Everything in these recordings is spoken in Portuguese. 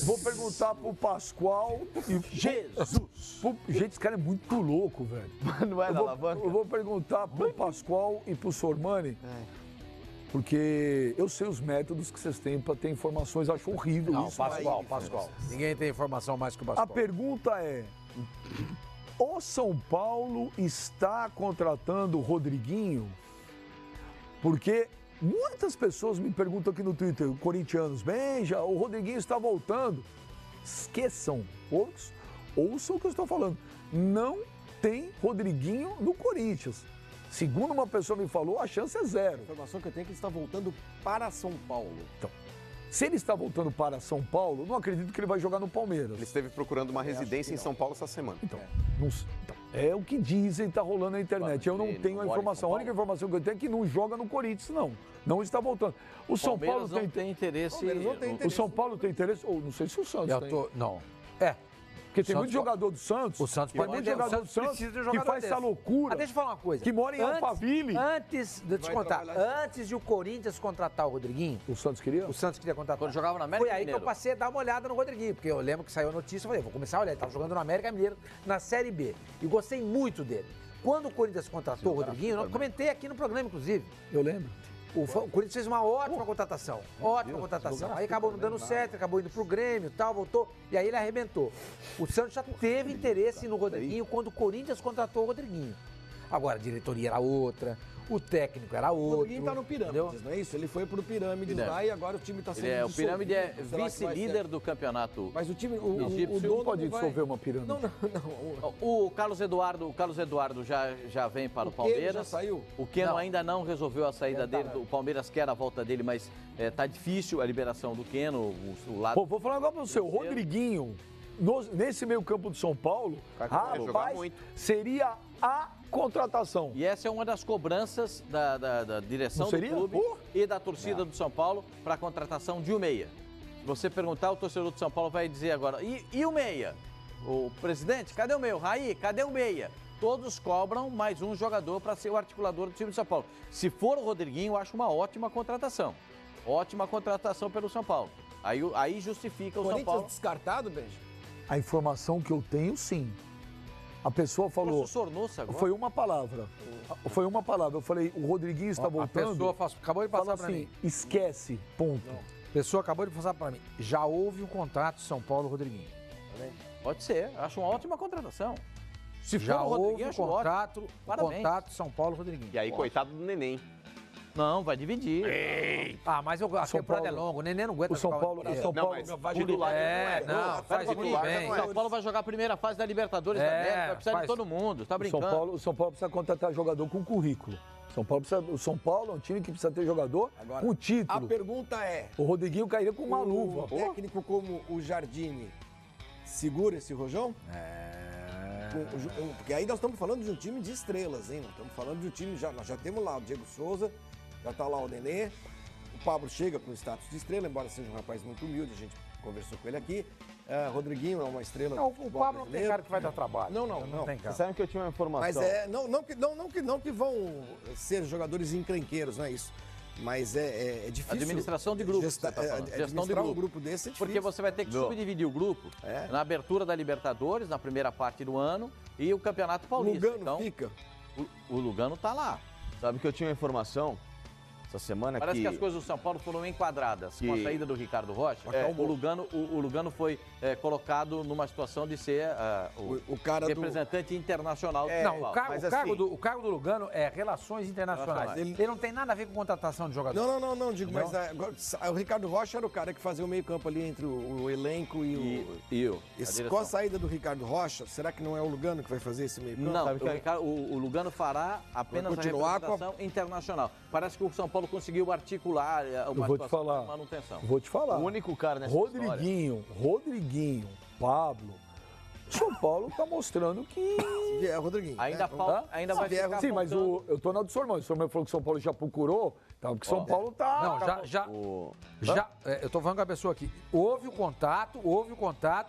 Vou perguntar pro Pascoal e... Jesus! Gente, esse cara é muito louco, velho. Não é da alavanca? Eu vou perguntar pro Pascoal e pro Sormani, porque eu sei os métodos que vocês têm para ter informações. Acho horrível Não, isso. Pascoal. Ninguém tem informação mais que o Pascoal. A pergunta é... O São Paulo está contratando o Rodriguinho? Porque muitas pessoas me perguntam aqui no Twitter, corintianos, Benja, o Rodriguinho está voltando. Esqueçam, ouçam o que eu estou falando. Não tem Rodriguinho no Corinthians. Segundo uma pessoa me falou, a chance é zero. A informação que eu tenho é que ele está voltando para São Paulo. Então, se ele está voltando para São Paulo, não acredito que ele vai jogar no Palmeiras. Ele esteve procurando uma residência em São Paulo essa semana. Então, é o que dizem, está rolando na internet. Eu não tenho a informação. A única informação que eu tenho é que não joga no Corinthians, não. Não está voltando. O São Paulo tem interesse. O São Paulo tem interesse, ou não sei se o Santos tem. Não. Porque tem muito jogador do Santos. O Santos tem muito jogador do Santos que faz essa loucura. Deixa eu falar uma coisa. Que mora em Alphaville. Deixa eu te contar. Antes de o Corinthians contratar o Rodriguinho. O Santos queria? O Santos queria contratar. Quando jogava na América Foi aí Mineiro. que eu passei a dar uma olhada no Rodriguinho. Porque eu lembro que saiu a notícia. Eu falei, vou começar a olhar. Ele estava jogando no América Mineiro na Série B. E gostei muito dele. Quando o Corinthians contratou o Rodriguinho, eu comentei aqui no programa, inclusive. Eu lembro. O Corinthians fez uma ótima contratação. Ótima contratação. Aí acabou não dando certo, acabou indo pro Grêmio e tal, voltou. E aí ele arrebentou. O Santos já teve interesse no Rodriguinho quando o Corinthians contratou o Rodriguinho. Agora, a diretoria era outra, o técnico era outro. O Rodriguinho tá no Pirâmides, não é isso? Ele foi pro Pirâmides lá e agora o time tá sendo O Pirâmide é vice-líder do campeonato. Mas o time, o dono não pode dissolver uma pirâmide. Não. O Carlos Eduardo já vem para o Palmeiras. Já saiu? O Keno ainda não resolveu a saída dele. O Palmeiras quer a volta dele, mas tá difícil a liberação do Keno. O lado... Pô, vou falar agora para você, o Rodriguinho, nesse meio campo de São Paulo, rapaz, seria a contratação. E essa é uma das cobranças da direção do clube e da torcida do São Paulo para a contratação de um meia. Se você perguntar, o torcedor do São Paulo vai dizer agora, e o meia? O presidente, cadê o meia? Raí, cadê o meia? Todos cobram mais um jogador para ser o articulador do time de São Paulo. Se for o Rodriguinho, eu acho uma ótima contratação. Ótima contratação pelo São Paulo. Aí justifica o São Paulo. Corinthians descartado, Benja? A informação que eu tenho, sim. A pessoa falou... Foi uma palavra. Foi uma palavra. Eu falei, o Rodriguinho está voltando. A pessoa acabou de passar para mim. Esquece, ponto. A pessoa acabou de passar para mim. Já houve um contrato São Paulo-Rodriguinho. Pode ser. Acho uma ótima contratação. Se já for o Rodriguinho, houve contato São Paulo-Rodriguinho. E aí, coitado do Neném. Não, vai dividir. Mas a temporada é longa, o Nenê não aguenta. O São Paulo vai titular. Faz muito bem. O São Paulo vai jogar a primeira fase da Libertadores da América, vai precisar de todo mundo, tá brincando. O São Paulo precisa contratar jogador com currículo. O São Paulo é um time que precisa ter jogador com título. A pergunta é... O Rodriguinho cairia com uma luva. Um técnico como o Jardine segura esse rojão? Porque aí nós estamos falando de um time de estrelas, hein? Nós estamos falando de um time, nós já temos lá o Diego Souza, já está lá o Nenê, o Pablo chega com o status de estrela, embora seja um rapaz muito humilde, a gente conversou com ele aqui. Rodriguinho é uma estrela. Não, o Pablo não tem cara que vai dar trabalho. Não tem cara. Você sabe que eu tinha uma informação. Mas não que vão ser jogadores encrenqueiros, não é isso. Mas é difícil. Administração de grupo. Gestão de grupo. Um grupo desse é difícil. Porque você vai ter que subdividir o grupo na abertura da Libertadores, na primeira parte do ano, e o Campeonato Paulista. O Lugano fica. O Lugano tá lá. Sabe que eu tinha uma informação essa semana Parece que as coisas do São Paulo foram enquadradas com a saída do Ricardo Rocha. O Lugano foi colocado numa situação de ser o cara representante internacional do São Paulo. O cargo do Lugano é Relações Internacionais. Ele não tem nada a ver com contratação de jogador. Não, digo, mas o Ricardo Rocha era o cara que fazia o meio campo ali entre o elenco e o... Com a saída do Ricardo Rocha, será que não é o Lugano que vai fazer esse meio campo? Não, o Lugano fará apenas a representação internacional. Parece que o São Paulo conseguiu articular uma situação de manutenção. Vou te falar. O único cara nessa Rodriguinho, Pablo. São Paulo tá mostrando que... Rodriguinho. Ainda vai ficar Sim, mas eu tô na do Sormani. O Sormani falou que São Paulo já procurou, porque São Paulo tá... Eu tô falando com a pessoa aqui. Houve o contato,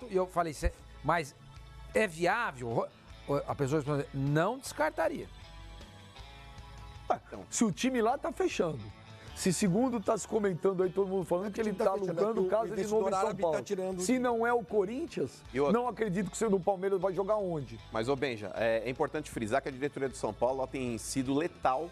e eu falei, mas é viável? A pessoa respondeu, não descartaria. Se o time lá tá fechando, Se segundo está se comentando aí, todo mundo falando que ele está alugando casa de novo em São Paulo. Se não é o Corinthians, não acredito que sendo o Palmeiras vai jogar onde. Mas, ô Benja, é importante frisar que a diretoria do São Paulo ela tem sido letal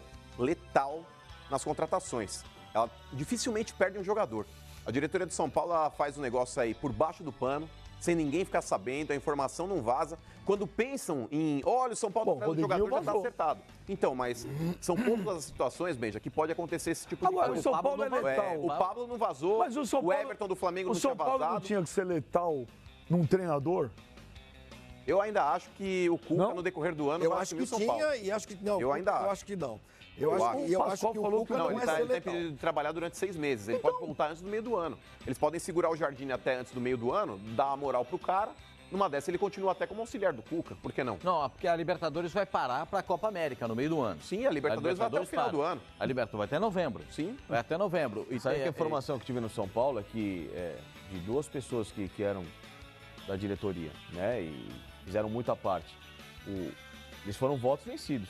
nas contratações. Ela dificilmente perde um jogador. A diretoria do São Paulo ela faz um negócio aí por baixo do pano, sem ninguém ficar sabendo, a informação não vaza. Quando pensam em, olha, o São Paulo tá o jogador já está acertado. Então, mas são poucas as situações, Benja, que pode acontecer esse tipo de coisa. Agora, o São Paulo é letal. O Pablo não vazou, mas o São Paulo, Everton do Flamengo não O tinha São Paulo vazado. não tinha que ser letal num treinador? Eu ainda acho que o Cuca, no decorrer do ano, vai assumir o São Paulo. Eu acho que tinha e acho que não. Eu ainda acho. Eu acho que não. Eu acho que o Cuca não ele é tem que trabalhar durante 6 meses. Ele pode voltar antes do meio do ano. Eles podem segurar o Jardine até antes do meio do ano, dar a moral pro cara. Numa dessa, ele continua até como auxiliar do Cuca. Por que não? Não, porque a Libertadores vai parar para a Copa América no meio do ano. Sim, a Libertadores vai até o final do ano. A Libertadores vai até novembro. Sim. Vai até novembro. E sabe que a informação que tive no São Paulo é que de 2 pessoas que eram da diretoria, né, e fizeram muita parte, eles foram votos vencidos.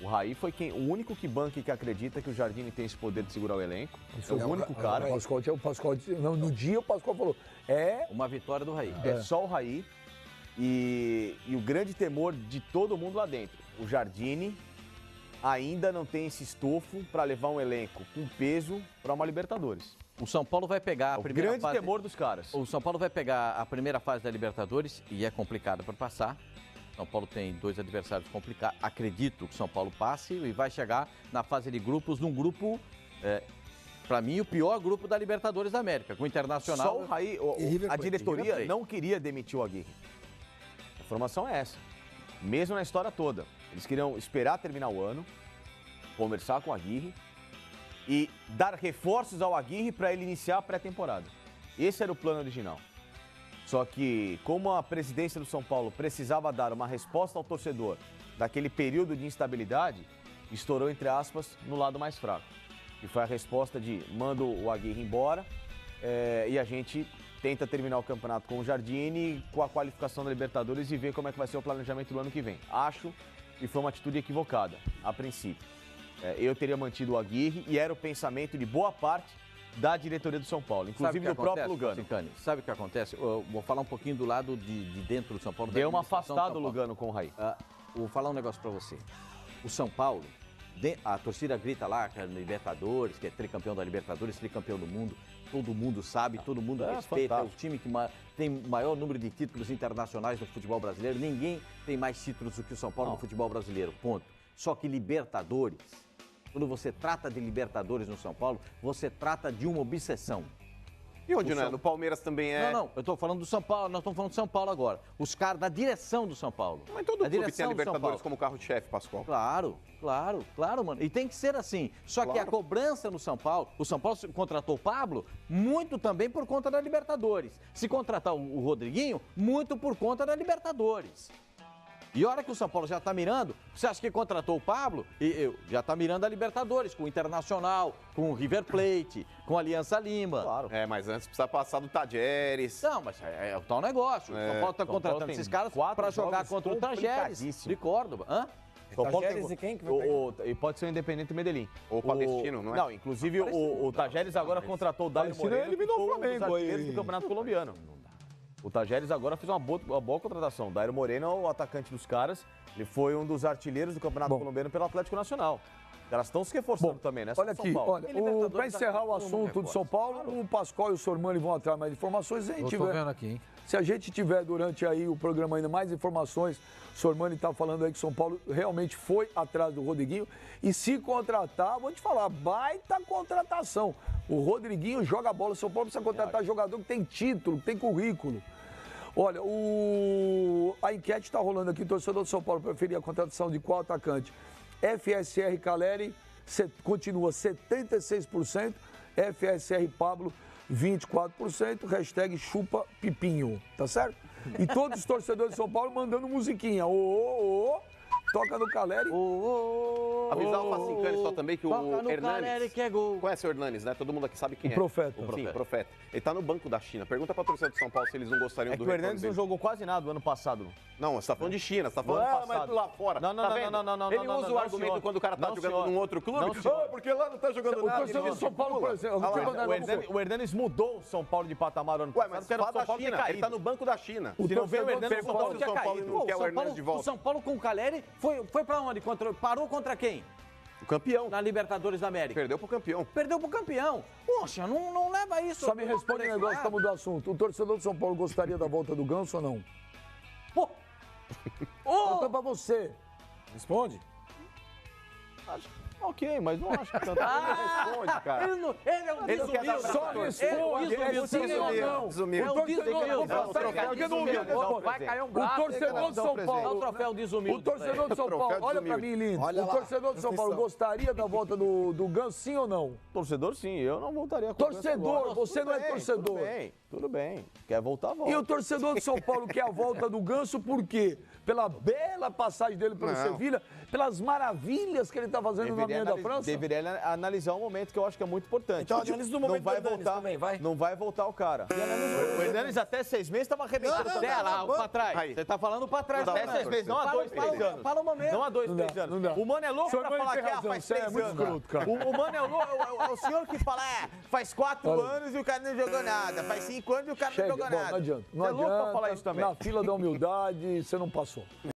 O Raí foi o único que banca e que acredita que o Jardine tem esse poder de segurar o elenco. É o único cara. O Pascoal, no dia o Pascoal falou, uma vitória do Raí. É só o Raí. E o grande temor de todo mundo lá dentro. O Jardine ainda não tem esse estofo para levar um elenco com peso para uma Libertadores. O São Paulo vai pegar a primeira fase. O grande temor dos caras. O São Paulo vai pegar a primeira fase da Libertadores e é complicada para passar. São Paulo tem 2 adversários complicados. Acredito que o São Paulo passe e vai chegar na fase de grupos, num grupo, para mim, o pior grupo da Libertadores da América, com o Internacional. Só o Raí, a diretoria não queria demitir o Aguirre. A informação é essa. Mesmo na história toda. Eles queriam esperar terminar o ano, conversar com o Aguirre e dar reforços ao Aguirre para ele iniciar a pré-temporada. Esse era o plano original. Só que, como a presidência do São Paulo precisava dar uma resposta ao torcedor daquele período de instabilidade, estourou, entre aspas, no lado mais fraco. E foi a resposta de manda o Aguirre embora e a gente tenta terminar o campeonato com o Jardine, com a qualificação da Libertadores e ver como é que vai ser o planejamento do ano que vem. Acho que foi uma atitude equivocada, a princípio. Eu teria mantido o Aguirre e era o pensamento de boa parte da diretoria do São Paulo, inclusive do próprio Lugano. Sabe o que acontece? Eu vou falar um pouquinho do lado de dentro do São Paulo. Deu uma afastada o Lugano com o Raí. Vou falar um negócio pra você. O São Paulo, a torcida grita lá que é Libertadores, que é tricampeão da Libertadores, tricampeão do mundo. Todo mundo sabe, todo mundo respeita. É o time que tem o maior número de títulos internacionais no futebol brasileiro. Ninguém tem mais títulos do que o São Paulo no futebol brasileiro, ponto. Só que Libertadores, quando você trata de Libertadores no São Paulo, você trata de uma obsessão. E onde não é? No Palmeiras também é. Não, eu tô falando do São Paulo, nós estamos falando do São Paulo agora. Os caras da direção do São Paulo. Mas todo clube tem a Libertadores como carro-chefe, Pascoal. Claro, mano. E tem que ser assim. Só que a cobrança no São Paulo, o São Paulo contratou o Pablo muito também por conta da Libertadores. Se contratar o Rodriguinho, muito por conta da Libertadores. E a hora que o São Paulo já está mirando, você acha que contratou o Pablo? Já está mirando a Libertadores, com o Internacional, com o River Plate, com a Aliança Lima. Claro. Mas antes precisa passar do Tajeres. Não, mas é o tal negócio. O São Paulo está contratando esses caras para jogar contra o Tajeres de Córdoba. São Paulo Tajeres e quem que vai pegar? E pode ser o Independente Medellín. Ou o Palestino, não é? Não, inclusive o Tajeres agora contratou o Dario Moreno, ele eliminou o Flamengo aí do Campeonato Colombiano. O Tajeres agora fez uma boa contratação. O Dairo Moreno é o atacante dos caras. Ele foi um dos artilheiros do Campeonato Colombiano pelo Atlético Nacional. Elas estão se reforçando também, né? Olha aqui, para encerrar o assunto do São Paulo, o Pascoal e o Sormani vão atrás mais informações. Se a gente tiver durante aí o programa ainda mais informações, o Sormani está falando aí que o São Paulo realmente foi atrás do Rodriguinho. E se contratar, vou te falar, baita contratação. O Rodriguinho joga bola, o São Paulo precisa contratar jogador que tem título, que tem currículo. Olha, a enquete está rolando aqui, o torcedor do São Paulo preferia a contratação de qual atacante? FSR Caleri continua 76%, FSR Pablo 24%, hashtag chupa pipinho, tá certo? E todos os torcedores de São Paulo mandando musiquinha, Toca no Caleri. Avisar o Facincani só também que o Caleri Hernanes... que é gol. Conhece o Hernanes, né? Todo mundo aqui sabe quem O é. Profeta. Sim, o Profeta. Ele tá no banco da China. Pergunta pra torcida do São Paulo se eles não gostariam É do que o retorno Hernandes não dele. jogou quase nada no ano passado. Não, você tá falando de China, você tá falando Ano mas passado. lá fora. Não, não, Tá não, vendo? não, não, não, Ele não, usa não, o argumento senhor. quando o cara tá Não, jogando senhor. num outro clube. Não, senhor. Porque lá não tá jogando O nada. torcedor do São Paulo, por exemplo. O Hernandes mudou o São Paulo de patamar ano Ué, passado, mas porque era o fala São da Paulo ter China, ele caído. tá no banco da China. Se não vem o Hernandes, o São Paulo tinha caído. Não quer o Hernandes de volta. O São Paulo com o Caleri foi pra onde? Parou contra quem? O campeão. Na Libertadores da América. Perdeu pro campeão. Perdeu pro campeão. Poxa, não leva isso. Só me responde um negócio, estamos do assunto. O torcedor do São Paulo gostaria da volta do Ganso ou não? Pô! Pergunta pra você. Responde. Ok, mas não acho que tanto. Responde, cara. Ele é um Ele quer dar desumilde. Só responde, Ele sim ou não. Desumilde. O torcedor Desumilde. não, porque não ouviu. Vai cair um O braço. torcedor do São Dá o Paulo. troféu desumilde. O torcedor do São Paulo, Troféu olha pra desumilde. mim, lindo. Olha O lá, torcedor do São presta Paulo atenção. gostaria da volta do Ganso, sim ou não? Torcedor, sim. Eu não voltaria com o Ganso Torcedor, agora. você não é torcedor. Tudo bem. Quer voltar, volta. E o torcedor do São Paulo quer a volta do Ganso por quê? Pela bela passagem dele pelo Não. Sevilha, pelas maravilhas que ele está fazendo na meia da França. Deveria analisar um momento que eu acho que é muito importante. Então, analisa no momento não vai do Hernandes voltar, também, vai. Não vai voltar o cara. O Hernandes até 6 meses estava arrebentando. Não, Até lá, pra trás. Aí. Você tá falando pra trás. Até 6 meses, não há 2, 3 anos. Fala o momento. Não há 2, Não 3 dá, anos. não dá. O Mano é louco O senhor pra não falar tem que razão, faz você é 3 muito anos. escroto, cara. O Mano é louco, é o senhor que fala, faz 4 Olha. anos e o cara não jogou nada. Faz 5 anos e o cara Chega, não jogou bom, nada. não adianta. Não Você é louco pra adianta. falar isso também. Na fila da humildade, você não passou.